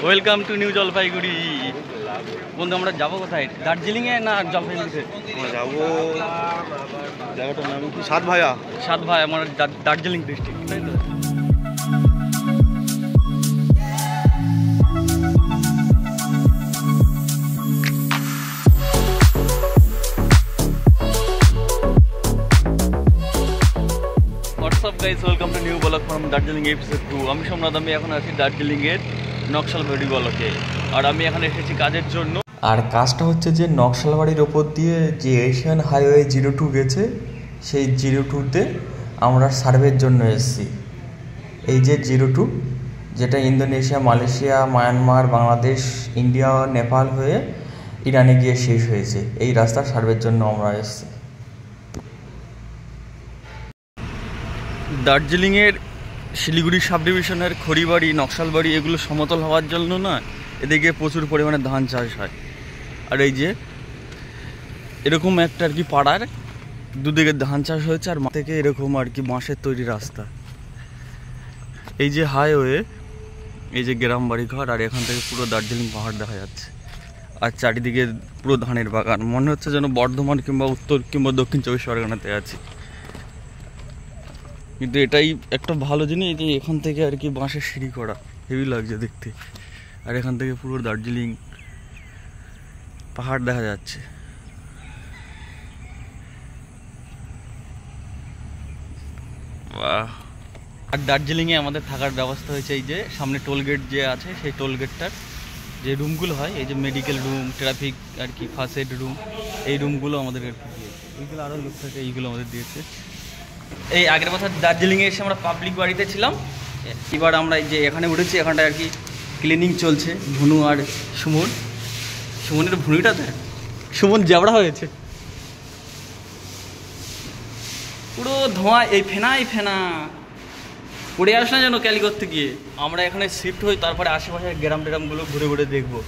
Welcome to new Jalpaiguri. বন্ধু আমরা যাবো কোথায়, দার্জিলিংয়ে না জলপাইগুড়িতে? যাবো জায়গাটার নাম কি, সাত ভাইয়া। সাত ভাই আমার দার্জিলিং ডিস্ট্রিক্ট, তাই তো? Guys welcome to new blog from Darjeeling episode 2। আমি সোমনাথ, আমি এখন আছি দার্জিলিংয়ের নকশালবাড়ি ব্লকে। আর আমি এখানে এসেছি কাজের জন্য। আর কাজটা হচ্ছে যে নকশালবাড়ির ওপর দিয়ে যে এশিয়ান হাইওয়ে 02 গেছে, সেই 02তে আমরা সার্ভের জন্য এসেছি। এই যে 02, যেটা Indonesia, Malaysia, Myanmar, Bangladesh, India, Nepal হয়ে ইরানে গিয়ে শেষ হয়েছে। এই রাস্তা সার্ভের জন্য আমরা এসেছি। দার্জিলিংয়ের শিলিগুড়ি সাব ডিভিশনের খড়িবাড়ি, নকশালবাড়ি এগুলো সমতল হওয়ার জন্য না, এদিকে প্রচুর পরিমাণে ধান চাষ হয়। আর এই যে এরকম একটা আর কি পাড়ার দুদিকে ধান চাষ হয়েছে, আর থেকে এরকম আর কি বাঁশের তৈরি রাস্তা। এই যে হাইওয়ে, এই যে গ্রাম বাড়ি ঘর, আর এখান থেকে পুরো দার্জিলিং পাহাড় দেখা যাচ্ছে। আর চারিদিকে পুরো ধানের বাগান, মনে হচ্ছে যেন বর্ধমান কিংবা উত্তর কিংবা দক্ষিণ 24 পরগনাতে আছি। কিন্তু এটাই একটা ভালো জিনিস যে এখান থেকে আর কি বাঁশের সিঁড়ি করা, হেভি লাগছে দেখতে। আর এখান থেকে পুরো দার্জিলিং পাহাড় দেখা যাচ্ছে। বাহ! আর দার্জিলিংয়ে আমাদের থাকার ব্যবস্থা হয়েছে এই যে সামনে টোলগেট যে আছে, সেই টোলগেটটার যে রুমগুলো হয়, এই যে মেডিকেল রুম, ট্রাফিক আর কি ফার্স্ট এড রুম, এই রুমগুলো আমাদের আর কি দিয়েছে। এইগুলো আরও লোক থাকে, এইগুলো আমাদের দিয়েছে। এই আগের বছর দার্জিলিংয়ে এসে আমরা পাবলিক বাড়িতে ছিলাম, এবার আমরা এই যে এখানে উঠেছি, এখানটায় আর কি ক্লিনিং চলছে। ভুনু আর সুমনের ভুনিটা দেখ, সুমন জ্যাবড়া হয়েছে পুরো ধোঁয়া, এই ফেনা পড়ে আস না যেন ক্যালি করতে গিয়ে। আমরা এখানে শিফট হই, তারপরে আশেপাশের গ্রাম টেরামগুলো ঘুরে ঘুরে দেখবো।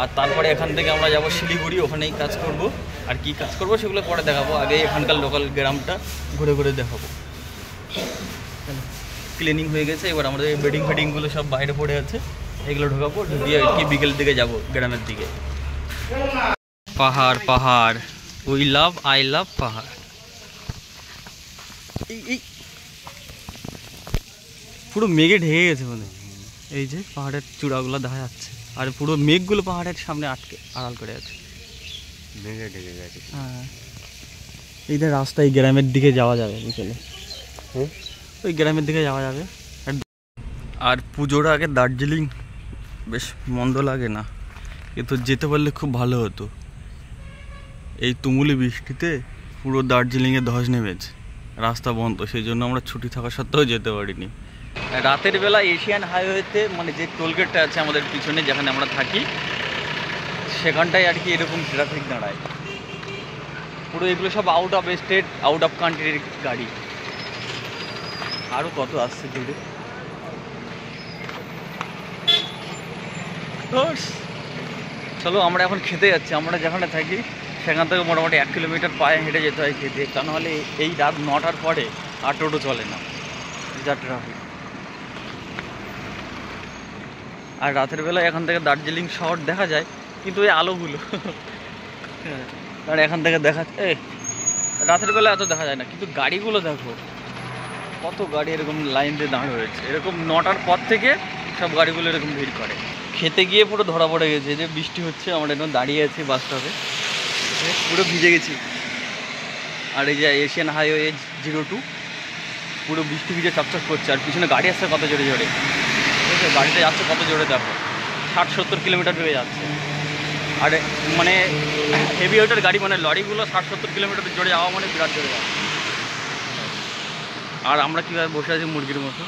আর তারপরে এখান থেকে আমরা যাবো শিলিগুড়ি, ওখানেই কাজ করব। আর কি কাজ করব সেগুলো পরে দেখাবো, আগে এখানকার লোকাল গ্রামটা ঘুরে ঘুরে দেখাবো। ক্লিনিং হয়ে গেছে, এবার আমাদের বেডিং ফেডিংগুলো সব বাইরে পড়ে আছে, এগুলো ঢোকাবো, ঢুকিয়ে কি বিকেল দিকে যাব গ্রামের দিকে। পাহাড় পাহাড়, আই লাভ পাহাড়। এই পুরো মেঘে ঢেকে গেছে মানে, এই যে পাহাড়ের চূড়াগুলো দেখা যাচ্ছে, আর পুরো মেঘগুলো পাহাড়ের সামনে আড়াল করে আছে, মেঘে ঢেকে গেছে। হ্যাঁ, এইদের রাস্তা, এই গ্রামের দিকে যাওয়া যাবে বিকেলে, ওই গ্রামের দিকে যাওয়া যাবে। আর পুজোর আগে দার্জিলিং বেশ মন্দ লাগে না, কিন্তু যেতে পারলে খুব ভালো হতো। এই তুমুলি বৃষ্টিতে পুরো দার্জিলিংয়ে ধস নেমেছে, রাস্তা বন্ধ, সেই জন্য আমরা ছুটি থাকা সত্ত্বেও যেতে পারিনি। রাতের বেলা এশিয়ান হাইওয়েতে, মানে যে টোলগেটটা আছে আমাদের পিছনে যেখানে আমরা থাকি, সেখানটায় আর কি এরকম ট্রাফিক দাঁড়ায়। পুরো এগুলো সব out of state, out of কান্ট্রির গাড়ি। আরও কত আসছে দূরে। চলো আমরা এখন খেতে যাচ্ছি। আমরা যেখানে থাকি সেখান থেকে মোটামুটি 1 কিলোমিটার পায়ে হেঁটে যেতে হয় খেতে, তা নাহলে এই রাত 9টার পরে আর টোটো চলে না, যা ট্রাফিক। আর রাতের বেলা এখান থেকে দার্জিলিং শহর দেখা যায়, কিন্তু এই আলোগুলো আর এখান থেকে দেখাচ্ছে, রাতের বেলা এত দেখা যায় না, কিন্তু গাড়িগুলো দেখো কত গাড়ি এরকম লাইন দিয়ে দাঁড় হয়েছে। এরকম 9টার পর থেকে সব গাড়িগুলো এরকম ভিড় করে। খেতে গিয়ে পুরো ধরা পড়ে গেছে, যে বৃষ্টি হচ্ছে, আমরা এখন দাঁড়িয়ে আছি বাস স্টপে, পুরো ভিজে গেছি। আর এই যে এশিয়ান হাইওয়ে 02 পুরো বৃষ্টি ভিজে চকচক করছে, আর পিছনে গাড়ি আসছে কত জোরে জোরে, ঠিক আছে? গাড়িতে যাচ্ছে কত জোরে দেখো, 60-70 কিলোমিটার বেড়ে যাচ্ছে। আর মানে হেভি ওয়েটের গাড়ি, মানে লরিগুলো 60-70 কিলোমিটার জোরে যাওয়া মানে বিরাট জোরে যাওয়া। আর আমরা কীভাবে বসে আছি মুরগির মতো,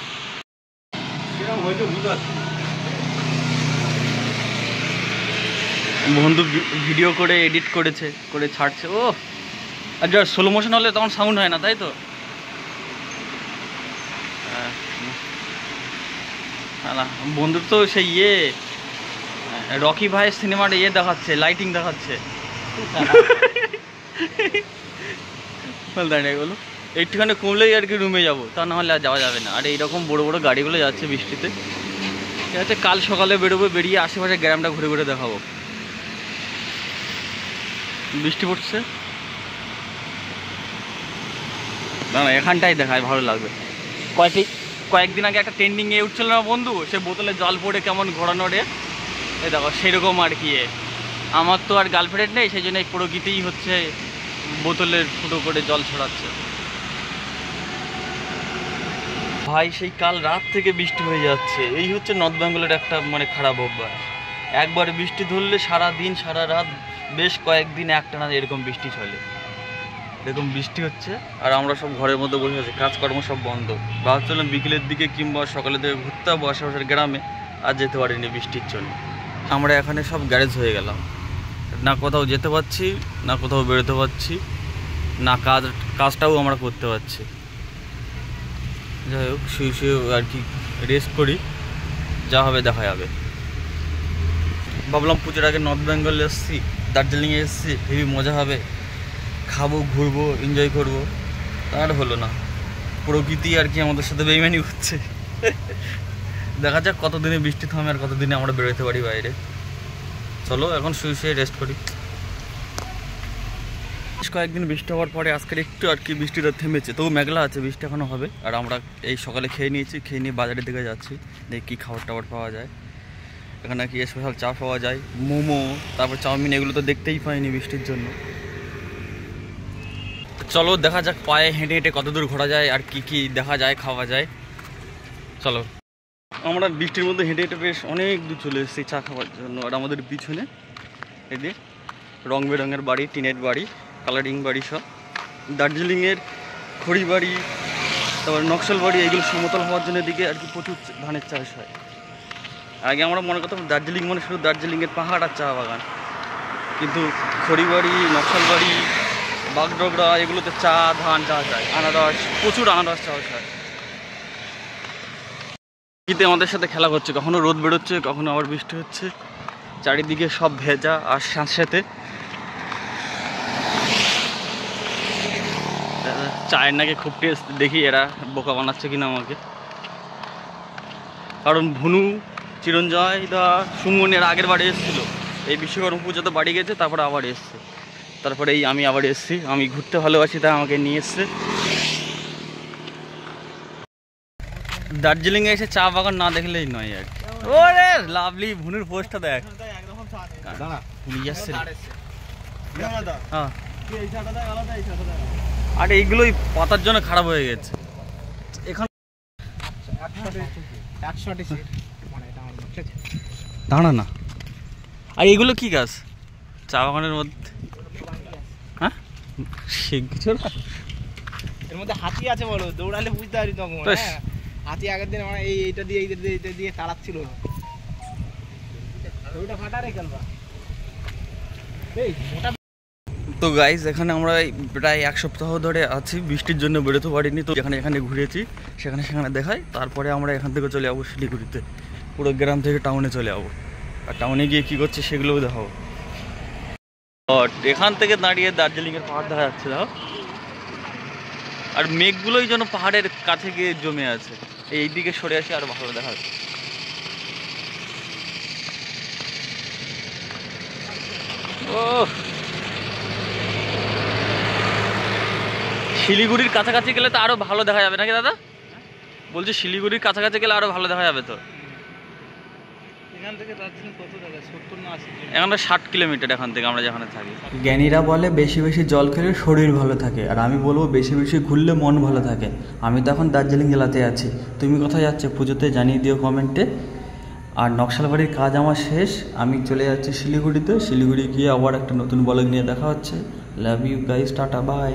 বন্ধু ভিডিও করে এডিট করে ছাড়ছে। ও আর যা স্লো মোশন হলে তখন সাউন্ড হয় না, তাই তো? না, বন্ধুর তো সেই রকি ভাইয়ের সিনেমাটা দেখাচ্ছে, লাইটিং দেখাচ্ছে। এগুলো একটুখানি কমলেই আর কি রুমে যাবো, তা নাহলে আর যাওয়া যাবে না। আর এইরকম বড় বড় গাড়িগুলো যাচ্ছে বৃষ্টিতে, যাতে কাল সকালে বেরোবো, বেরিয়ে আশেপাশে গ্রামটা ঘুরে ঘুরে দেখাবো। বৃষ্টি পড়ছে না, এখানটাই দেখায় ভালো লাগবে। কয়েকদিন আগে একটা ট্রেন্ডিংয়ে উঠছিল না বন্ধু, সে বোতলে জল পড়ে কেমন ঘোরানো রে, এই দেখো সেরকম আর কি। আমার তো আর গার্লফ্রেন্ড নেই, সেই জন্য এই প্রকৃতিই হচ্ছে বোতলের ফুটো করে জল ছড়াচ্ছে। ভাই সেই কাল রাত থেকে বৃষ্টি হয়ে যাচ্ছে, এই হচ্ছে নর্থ বেঙ্গলের একটা মানে খারাপ অভ্যাস। একবার বৃষ্টি ধরলে সারা দিন সারা রাত বেশ কয়েকদিন একটানা এরকম বৃষ্টি চলে। এরকম বৃষ্টি হচ্ছে আর আমরা সব ঘরের মধ্যে বসে আছি, কাজকর্ম সব বন্ধ। ভাবছিলাম বিকেলের দিকে কিংবা সকালের দিকে ঘুরতে হবো আশেপাশের গ্রামে, আর যেতে পারিনি বৃষ্টির জন্য। আমরা এখানে সব গ্যারেজ হয়ে গেলাম, না কোথাও যেতে পারছি, না কোথাও বেরোতে পারছি, না কাজটাও আমরা করতে পারছি। যাই হোক, শুয়ে শুয়ে আর কি রেস্ট করি, যা হবে দেখা যাবে। ভাবলাম পুজোর আগে নর্থ বেঙ্গলে এসেছি, দার্জিলিংয়ে এসেছি, হেবি মজা হবে, খাবো, ঘুরবো, এনজয় করবো। তার হলো না, প্রকৃতি আর কি আমাদের সাথে বেইমানি হচ্ছে। দেখা যাক কতদিনে বৃষ্টি থামে আর কতদিনে আমরা বেরোতে পারি বাইরে। চলো এখন শুয়ে শুয়ে রেস্ট করি। বেশ কয়েকদিন বৃষ্টি হওয়ার পরে আজকের একটু আর কি বৃষ্টিটা থেমেছে, তবু মেঘলা আছে, বৃষ্টি এখনও হবে। আর আমরা এই সকালে খেয়ে নিয়েছি, খেয়ে নিয়ে বাজারের দিকে যাচ্ছি, দেখি কী খাবার টাবার পাওয়া যায়। এখানে কি স্পেশাল চা পাওয়া যায়, মোমো, তারপর চাউমিন, এগুলো তো দেখতেই পাইনি বৃষ্টির জন্য। চলো দেখা যাক পায়ে হেঁটে হেঁটে কত দূর ঘোরা যায় আর কি কি দেখা যায়, খাওয়া যায়। চলো, আমরা বৃষ্টির মধ্যে হেঁটে হেঁটে বেশ অনেক দূর চলে এসেছি চা খাওয়ার জন্য। আর আমাদের পিছনে এই যে রং বেরঙের বাড়ি, টিনের বাড়ি, কালারিং বাড়ি সব। দার্জিলিংয়ের খড়িবাড়ি, তারপর নকশালবাড়ি, এগুলো সমতল হওয়ার জন্য এদিকে আর কি প্রচুর ধানের চাষ হয়। আগে আমরা মনে করতাম দার্জিলিং মানে শুধু দার্জিলিংয়ের পাহাড় আর চা বাগান, কিন্তু খড়িবাড়ি, নকশালবাড়ি, বাগডোগরা, এগুলোতে চা, ধান চাষ হয়, আনারস, প্রচুর আনারস চাষ হয়। শীতে আমাদের সাথে খেলা করছে, কখনো রোদ বেরোচ্ছে, কখনো আবার বৃষ্টি হচ্ছে, চারিদিকে সব ভেজা। আর সাথে চায়ের নাকি খুব টেস্ট, দেখি এরা বোকা বানাচ্ছে কিনা আমাকে। কারণ ভুনু, চিরঞ্জয় দা, সুমন এর আগের বাড়ি এসেছিল, এই বিশ্বকর্মা পুজোতে বাড়ি গেছে, তারপরে আবার এসছে, তারপরে এই আমি আবার এসেছি। আমি ঘুরতে ভালোবাসি, তাই আমাকে নিয়ে এসছে। দার্জিলিংয়ে এসে চা বাগান না দেখলেই নয় আর কি। ওরে লাভলি, ভুনুর পোস্টটা দেখ, পুলিশ আসছে। হ্যাঁ, আর এইগুলোই পাতার জন্য খারাপ হয়ে গেছে এখন। দাঁড়া না, আর এগুলো কি গাছ চা বাগানের মধ্যে? হ্যাঁ, সে কিছু না, এর মধ্যে হাতি আছে বলো, দৌড়ালে বুঝতে পারি তখন। হাতি আগের দিন আমার এইটা দিয়ে এইটা দিয়ে তাড়াচ্ছিল, ওইটা ফাটা রে খেলবা। তো গাইজ, এখানে আমরা প্রায় এক সপ্তাহ ধরে আছি, বৃষ্টির জন্য বেরোতে পারিনি। তো যেখানে যেখানে ঘুরেছি সেখানে সেখানে দেখাই, তারপরে আমরা এখান থেকে চলে যাবো শিলিগুড়িতে, পুরো গ্রাম থেকে টাউনে চলে যাবো। আর টাউনে গিয়ে কী করছে সেগুলোও দেখাবো। এখান থেকে দাঁড়িয়ে দার্জিলিংয়ের পাহাড় দেখা যাচ্ছে, দেখো। আর মেঘগুলোই যেন পাহাড়ের কাছে গিয়ে জমে আছে, এই দিকে সরে আসে আর ভালো দেখা যাচ্ছে। ও, শিলিগুড়ির কাছাকাছি গেলে তো আরো ভালো দেখা যাবে নাকি দাদা? বলছি শিলিগুড়ির কাছাকাছি গেলে আরো ভালো দেখা যাবে তো। এখান থেকে দার্জিলিং কত জায়গা, 70 না 80? এখানে 60 কিলোমিটার এখান থেকে আমরা যেখানে থাকি। জ্ঞানীরা বলে বেশি বেশি জল খেলে শরীর ভালো থাকে, আর আমি বলবো বেশি বেশি ঘুরলে মন ভালো থাকে। আমি তো এখন দার্জিলিং জেলাতে আছি, তুমি কোথায় যাচ্ছে পুজোতে জানিয়ে দিও কমেন্টে। আর নকশালবাড়ির কাজ আমার শেষ, আমি চলে যাচ্ছি শিলিগুড়িতে। শিলিগুড়ি গিয়ে আবার একটা নতুন ব্লগ নিয়ে দেখা হচ্ছে। Love you guys, tata by.